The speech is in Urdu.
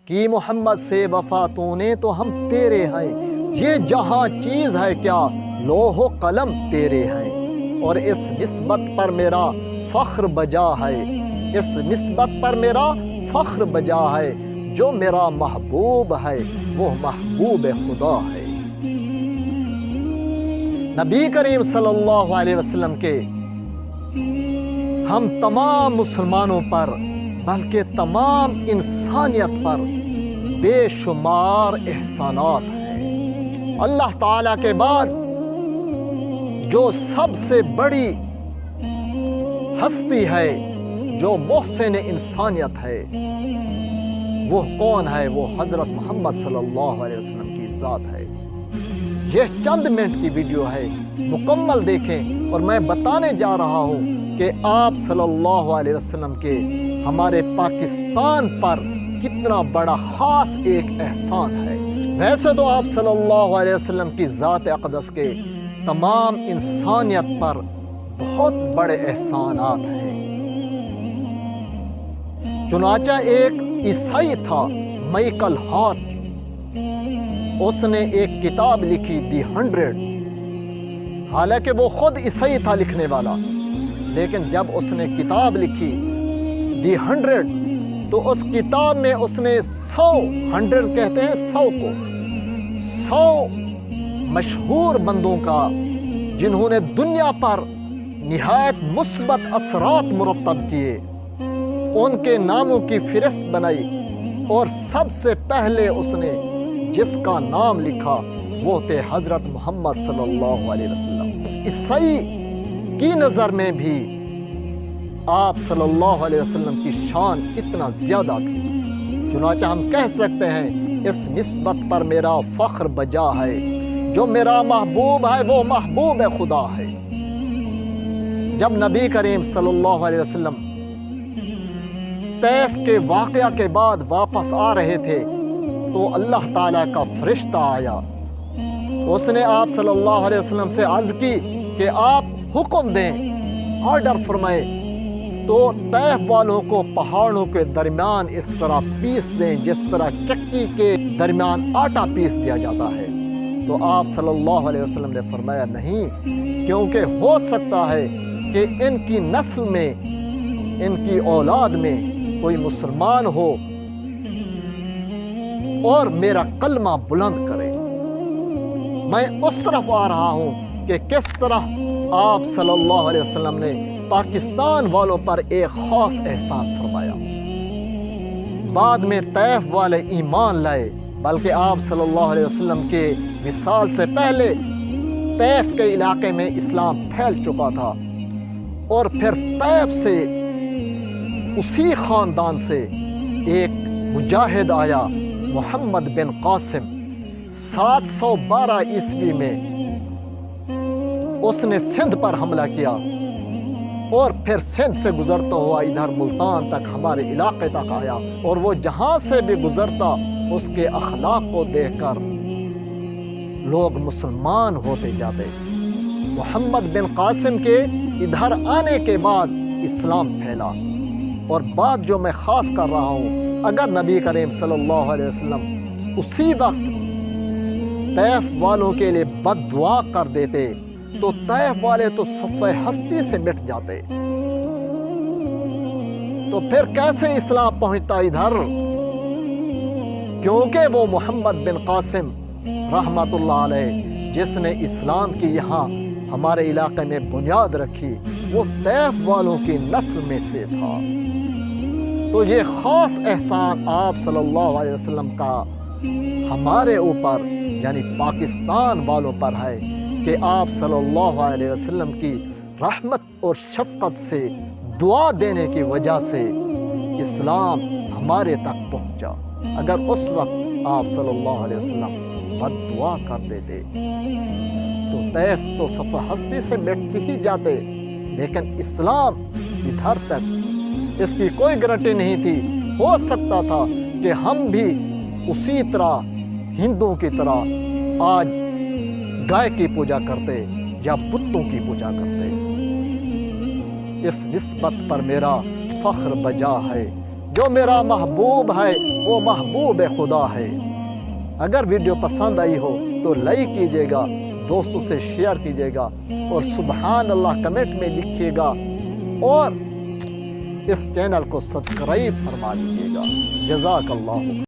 کی محمد سے وفا تو نے تو ہم تیرے ہیں، یہ جہاں چیز ہے کیا لوح و قلم تیرے ہیں، اور اس نسبت پر میرا فخر بجا ہے، اس نسبت پر میرا فخر بجا ہے، جو میرا محبوب ہے وہ محبوب خدا ہے۔ نبی کریم صلی اللہ علیہ وسلم کے ہم تمام مسلمانوں پر بلکہ تمام انسانیت پر بے شمار احسانات ہیں۔ اللہ تعالیٰ کے بعد جو سب سے بڑی ہستی ہے، جو محسن انسانیت ہے، وہ کون ہے؟ وہ حضرت محمد صلی اللہ علیہ وسلم کی ذات ہے۔ یہ چند منٹ کی ویڈیو ہے، مکمل دیکھیں، اور میں بتانے جا رہا ہوں کہ آپ صلی اللہ علیہ وسلم کے ہمارے پاکستان پر کتنا بڑا خاص ایک احسان ہے۔ ویسے تو آپ صلی اللہ علیہ وسلم کی ذات اقدس کے تمام انسانیت پر بہت بڑے احسانات ہیں۔ چنانچہ ایک عیسائی تھا مائیکل ہارٹ، اس نے ایک کتاب لکھی دی 100۔ حالانکہ وہ خود عیسائی تھا لکھنے والا، لیکن جب اس نے کتاب لکھی دی 100 تو اس کتاب میں اس نے 100 کہتے ہیں 100 کو، 100 مشہور بندوں کا جنہوں نے دنیا پر نہایت مثبت اثرات مرتب کیے، ان کے ناموں کی فہرست بنائی، اور سب سے پہلے اس نے جس کا نام لکھا وہ تھے حضرت محمد صلی اللہ علیہ وسلم۔ عیسائی کی نظر میں بھی آپ صلی اللہ علیہ وسلم کی شان اتنا زیادہ تھی، چنانچہ ہم کہہ سکتے ہیں اس نسبت پر میرا فخر بجا ہے، جو میرا محبوب ہے وہ محبوب خدا ہے۔ جب نبی کریم صلی اللہ علیہ وسلم طیف کے واقعہ کے بعد واپس آ رہے تھے تو اللہ تعالیٰ کا فرشتہ آیا، اس نے آپ صلی اللہ علیہ وسلم سے عرض کی کہ آپ حکم دیں، آرڈر فرمائے تو طیف والوں کو پہاڑوں کے درمیان اس طرح پیس دیں جس طرح چکی کے درمیان آٹا پیس دیا جاتا ہے۔ تو آپ صلی اللہ علیہ وسلم نے فرمایا نہیں، کیونکہ ہو سکتا ہے کہ ان کی نسل میں، ان کی اولاد میں کوئی مسلمان ہو اور میرا کلمہ بلند کرے۔ میں اس طرف آ رہا ہوں کہ کس طرح آپ صلی اللہ علیہ وسلم نے پاکستان والوں پر ایک خاص احسان فرمایا۔ بعد میں طیف والے ایمان لائے، بلکہ آپ صلی اللہ علیہ وسلم کے وصال سے پہلے طیف کے علاقے میں اسلام پھیل چکا تھا، اور پھر طیف سے اسی خاندان سے ایک مجاہد آیا محمد بن قاسم 712 عیسوی میں، اس نے سندھ پر حملہ کیا اور پھر سندھ سے گزرتا ہوا ادھر ملتان تک ہمارے علاقے تک آیا، اور وہ جہاں سے بھی گزرتا اس کے اخلاق کو دیکھ کر لوگ مسلمان ہوتے جاتے۔ محمد بن قاسم کے ادھر آنے کے بعد اسلام پھیلا۔ اور بات جو میں خاص کر رہا ہوں، اگر نبی کریم صلی اللہ علیہ وسلم اسی وقت طیف والوں کے لیے بد دعا کر دیتے تو طیف والے تو صفحہ ہستی سے مٹ جاتے، تو پھر کیسے اسلام پہنچتا ادھر؟ کیونکہ وہ محمد بن قاسم رحمت اللہ علیہ جس نے اسلام کی یہاں ہمارے علاقے میں بنیاد رکھی، وہ طیف والوں کی نسل میں سے تھا۔ تو یہ خاص احسان آپ صلی اللہ علیہ وسلم کا ہمارے اوپر یعنی پاکستان والوں پر ہے کہ آپ صلی اللہ علیہ وسلم کی رحمت اور شفقت سے دعا دینے کی وجہ سے اسلام ہمارے تک پہنچا۔ اگر اس وقت آپ صلی اللہ علیہ وسلم بد دعا کر دیتے تو طیف تو صفحہ ہستی سے مٹ ہی جاتے، لیکن اسلام ادھر تک اس کی کوئی گارنٹی نہیں تھی۔ ہو سکتا تھا کہ ہم بھی اسی طرح ہندوؤں کی طرح آج گائے کی پوجا کرتے یا بتوں کی پوجا کرتے۔ اس نسبت پر میرا فخر بجا ہے، جو میرا محبوب ہے وہ محبوب خدا ہے۔ اگر ویڈیو پسند آئی ہو تو لائک کیجیے گا، دوستوں سے شیئر کیجیے گا، اور سبحان اللہ کمنٹ میں لکھیے گا، اور اس چینل کو سبسکرائب فرما دیجیے گا۔ جزاک اللہ۔